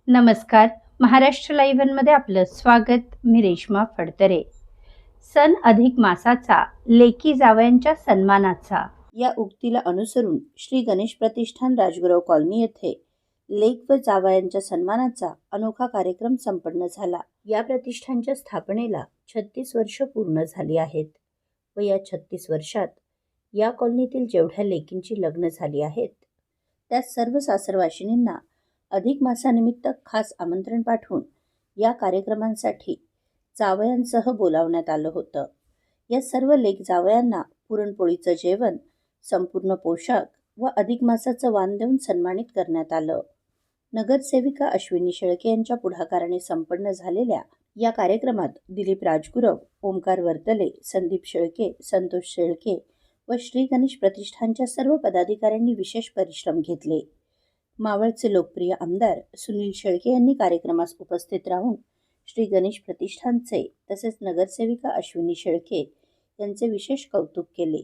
नमस्कार. महाराष्ट्र लाईव्हमध्ये आपलं स्वागत. मी रेश्मा फडतरे. सण अधिक मासाचा, लेकी जावयांच्या सन्मानाचा या उक्तीला अनुसरून श्री गणेश प्रतिष्ठान राजगुरू कॉलनी येथे लेक व जावयांच्या सन्मानाचा अनोखा कार्यक्रम संपन्न झाला. या प्रतिष्ठानच्या स्थापनेला 36 वर्ष पूर्ण झाली आहेत व या 36 वर्षात या कॉलनीतील जेवढ्या लेकींची लग्न झाली आहेत त्या सर्व सासरवाशिनींना अधिक मासानिमित्त खास आमंत्रण पाठवून या कार्यक्रमांसाठी जावयांसह बोलावण्यात आलं होतं. या सर्व लेक जावयांना पुरणपोळीचं जेवण, संपूर्ण पोशाख व अधिक मासाचं वाण देऊन सन्मानित करण्यात आलं. नगरसेविका अश्विनी शेळके यांच्या पुढाकाराने संपन्न झालेल्या या कार्यक्रमात दिलीप राजगुरव, ओमकार वर्तले, संदीप शेळके, संतोष शेळके व श्री गणेश प्रतिष्ठानच्या सर्व पदाधिकाऱ्यांनी विशेष परिश्रम घेतले. मावळचे लोकप्रिय आमदार सुनील शेळके यांनी कार्यक्रमास उपस्थित राहून श्री गणेश प्रतिष्ठानचे तसेच नगरसेविका अश्विनी शेळके यांचे विशेष कौतुक केले.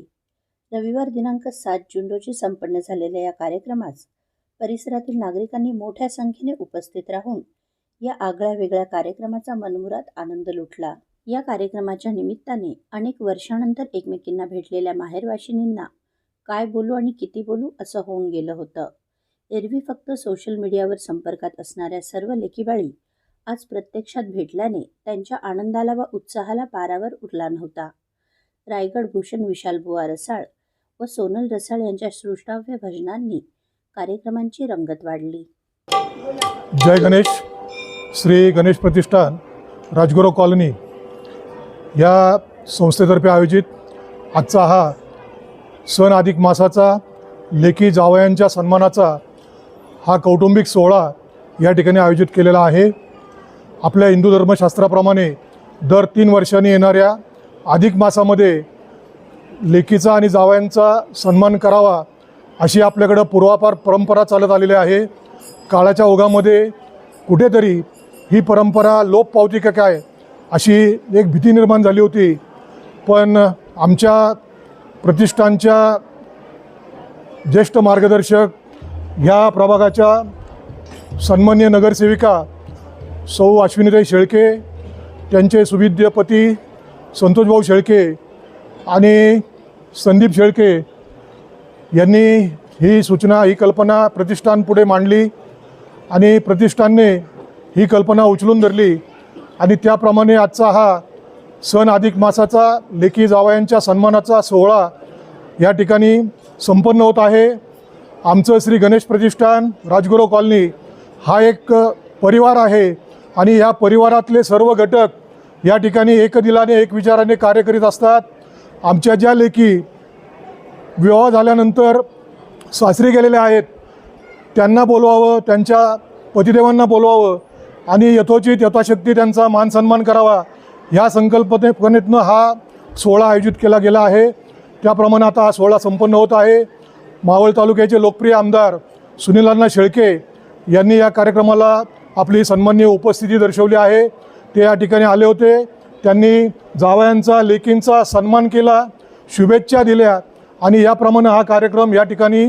रविवार दिनांक 7 जून रोजी संपन्न झालेल्या या कार्यक्रमास परिसरातील नागरिकांनी मोठ्या संख्येने उपस्थित राहून या आगळ्या वेगळ्या कार्यक्रमाचा मनमुराद आनंद लुटला. या कार्यक्रमाच्या निमित्ताने अनेक वर्षानंतर एकमेकींना भेटलेल्या माहेरवाशिनींना काय बोलू आणि किती बोलू असं होऊन गेलं होतं. एरवी फक्त सोशल मीडियावर संपर्कात असणाऱ्या सर्व लेकीबाळी आज प्रत्यक्षात भेटल्याने त्यांच्या आनंदाला व उत्साहाला पारावर उरला नव्हता. रायगड भूषण विशालबुवा रसाळ व सोनल रसाळ यांच्या श्रुष्टाव्य भजनांनी कार्यक्रमांची रंगत वाढली. जय गणेश. श्री गणेश प्रतिष्ठान राजगुरू कॉलनी या संस्थेतर्फे आयोजित आजचा हा सण अधिक मासाचा लेकी जावयांच्या सन्मानाचा हा कौटुंबिक सोहळा या ठिकाणी आयोजित केलेला आहे. आपल्या हिंदू धर्मशास्त्राप्रमाणे दर 3 वर्षांनी येणाऱ्या अधिक मासामध्ये लेकीचा आणि जावयांचा सन्मान करावा अशी आपल्याकडं पूर्वापार परंपरा चालत आलेली आहे. काळाच्या ओघामध्ये कुठेतरी ही परंपरा लोप पावती का काय अशी एक भीती निर्माण झाली होती. पण आमच्या प्रतिष्ठानच्या ज्येष्ठ मार्गदर्शक ह्या प्रभागाच्या सन्माननीय नगरसेविका सौ अश्विनीताई शेळके, त्यांचे सुविद्य पती संतोषभाऊ शेळके आणि संदीप शेळके यांनी ही सूचना, ही कल्पना प्रतिष्ठान पुढे मांडली आणि प्रतिष्ठानने ही कल्पना उचलून धरली आणि त्याप्रमाणे आजचा हा सण अधिक मासाचा लेकी जावयांच्या सन्मानाचा सोहळा या ठिकाणी संपन्न होत आहे. आमचं श्री गणेश प्रतिष्ठान राजगुरू कॉलनी हा एक परिवार आहे आणि या परिवारातले सर्व घटक या ठिकाणी एक दिलाने एक विचाराने कार्य करीत असतात. आमच्या ज्या लेकी विवाह झाल्यानंतर सासरी गेलेल्या आहेत त्यांना बोलवावं, त्यांच्या पतिदेवांना बोलवावं आणि यथोचित यथाशक्ती त्यांचा मान सन्मान करावा ह्या संकल्पनेतनं हा सोहळा आयोजित केला गेला आहे. त्याप्रमाणे आता हा सोहळा संपन्न होत आहे. मावळ तालुक्याचे लोकप्रिय आमदार सुनीलांना शेळके यांनी या कार्यक्रमाला आपली सन्माननीय उपस्थिती दर्शवली आहे. ते या ठिकाणी आले होते. त्यांनी जावयांचा, लेकींचा सन्मान केला, शुभेच्छा दिल्या आणि याप्रमाणे हा कार्यक्रम या ठिकाणी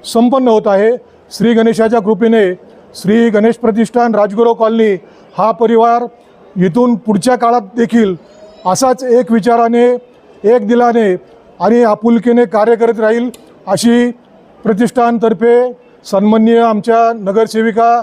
संपन्न होत आहे. श्री गणेशाच्या कृपेने श्री गणेश प्रतिष्ठान राजगुरू कॉलनी हा परिवार इथून पुढच्या काळात देखील असाच एक विचाराने, एक दिलाने आणि आपुलकीने कार्य करत राहील अशी प्रतिष्ठानतर्फे सन्माननीय आमच्या नगरसेविका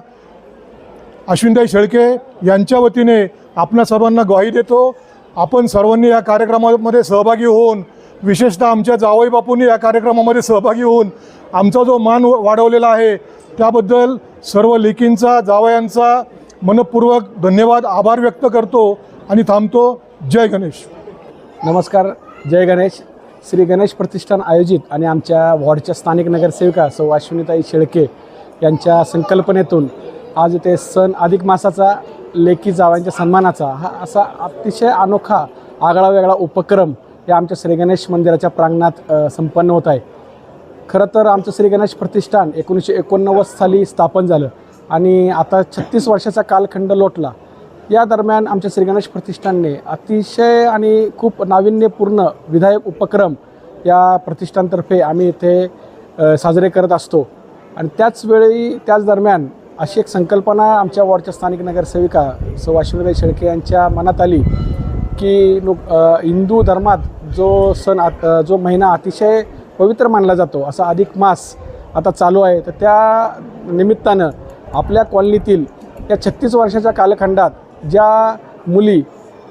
अश्विनीताई शेळके यांच्या वतीने आपणा सर्वांना ग्वाही देतो. आपण सर्वांनी या कार्यक्रमामध्ये सहभागी होऊन, विशेषतः आमच्या जावई बापूंनी या कार्यक्रमामध्ये सहभागी होऊन आमचा जो मान वाढवलेला आहे त्याबद्दल सर्व लेकींचा, जावयांचा मनपूर्वक धन्यवाद, आभार व्यक्त करतो आणि थांबतो. जय गणेश. नमस्कार. जय गणेश. श्री गणेश प्रतिष्ठान आयोजित आणि आमच्या वॉर्डच्या स्थानिक नगरसेविका सौ अश्विनीताई शेळके यांच्या संकल्पनेतून आज इथे सण अधिक मासाचा लेकी जावयांच्या सन्मानाचा हा असा अतिशय अनोखा आगळा वेगळा उपक्रम या आमच्या श्री गणेश मंदिराच्या प्रांगणात संपन्न होत आहे. खरं तर आमचं श्री गणेश प्रतिष्ठान 1989 साली स्थापन झालं आणि आता 36 वर्षाचा कालखंड लोटला. या दरम्यान आमच्या श्री गणेश प्रतिष्ठानने अतिशय आणि खूप नाविन्यपूर्ण विधायक उपक्रम या प्रतिष्ठानतर्फे आम्ही इथे साजरे करत असतो आणि त्याच दरम्यान अशी एक संकल्पना आमच्या वॉर्डच्या स्थानिक नगरसेविका सौ अश्विनीताई शेळके यांच्या मनात आली की हिंदू धर्मात जो महिना अतिशय पवित्र मानला जातो असा अधिक मास आता चालू आहे, तर त्या निमित्तानं आपल्या कॉलनीतील या 36 वर्षाच्या कालखंडात ज्या मुली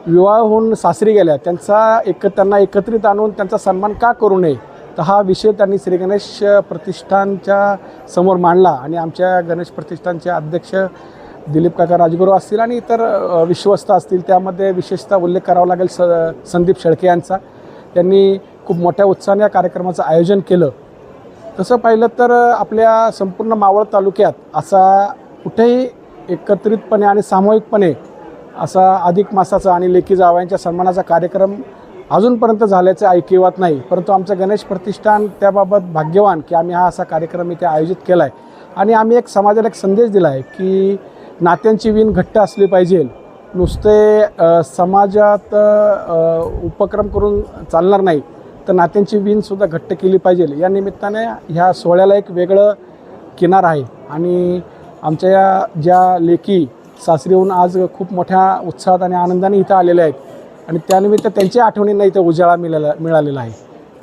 विवाह होऊन सासरी गेल्या त्यांना एकत्रित आणून त्यांचा सन्मान का करू नये, तर हा विषय त्यांनी श्री गणेश प्रतिष्ठानच्या समोर मांडला. आणि आमच्या गणेश प्रतिष्ठानचे अध्यक्ष दिलीप काका राजगुरू असतील आणि इतर विश्वस्त असतील, त्यामध्ये विशेषतः उल्लेख करावा लागेल संदीप शेळके यांचा. त्यांनी खूप मोठ्या उत्साहाने या कार्यक्रमाचं आयोजन केलं. तसं पाहिलं तर आपल्या संपूर्ण मावळ तालुक्यात असा कुठेही एकत्रितपणे आणि सामूहिकपणे असा अधिक मासाचा आणि लेकी जावयांच्या सन्मानाचा कार्यक्रम अजूनपर्यंत झाल्याचं ऐकिवात नाही. परंतु आमचं गणेश प्रतिष्ठान त्याबाबत भाग्यवान की आम्ही हा असा कार्यक्रम इथे आयोजित केला आहे. आणि आम्ही एक समाजाला एक संदेश दिला आहे की नात्यांची वीण घट्ट असली पाहिजे, नुसते समाजात उपक्रम करून चालणार नाही, तर नात्यांची वीणसुद्धा घट्ट केली पाहिजे. या निमित्ताने ह्या सोहळ्याला एक वेगळं किनार आहे. आणि आमच्या या ज्या लेकी सासरीहून आज खूप मोठ्या उत्साहात आणि आनंदाने इथं आलेल्या आहेत आणि त्यानिमित्त त्यांच्या आठवणींना इथं उजाळा मिळालेला आहे.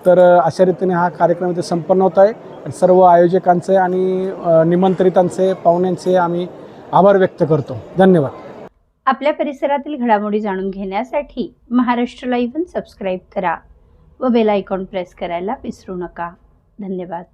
तर अशा रीतीने हा कार्यक्रम इथे संपन्न होत आहे. सर्व आयोजकांचे आणि निमंत्रितांचे पाहुण्यांचे आम्ही आभार व्यक्त करतो. धन्यवाद. आपल्या परिसरातील घडामोडी जाणून घेण्यासाठी महाराष्ट्र लाईव्ह सबस्क्राईब करा व बेल आयकॉन प्रेस करायला विसरू नका. धन्यवाद.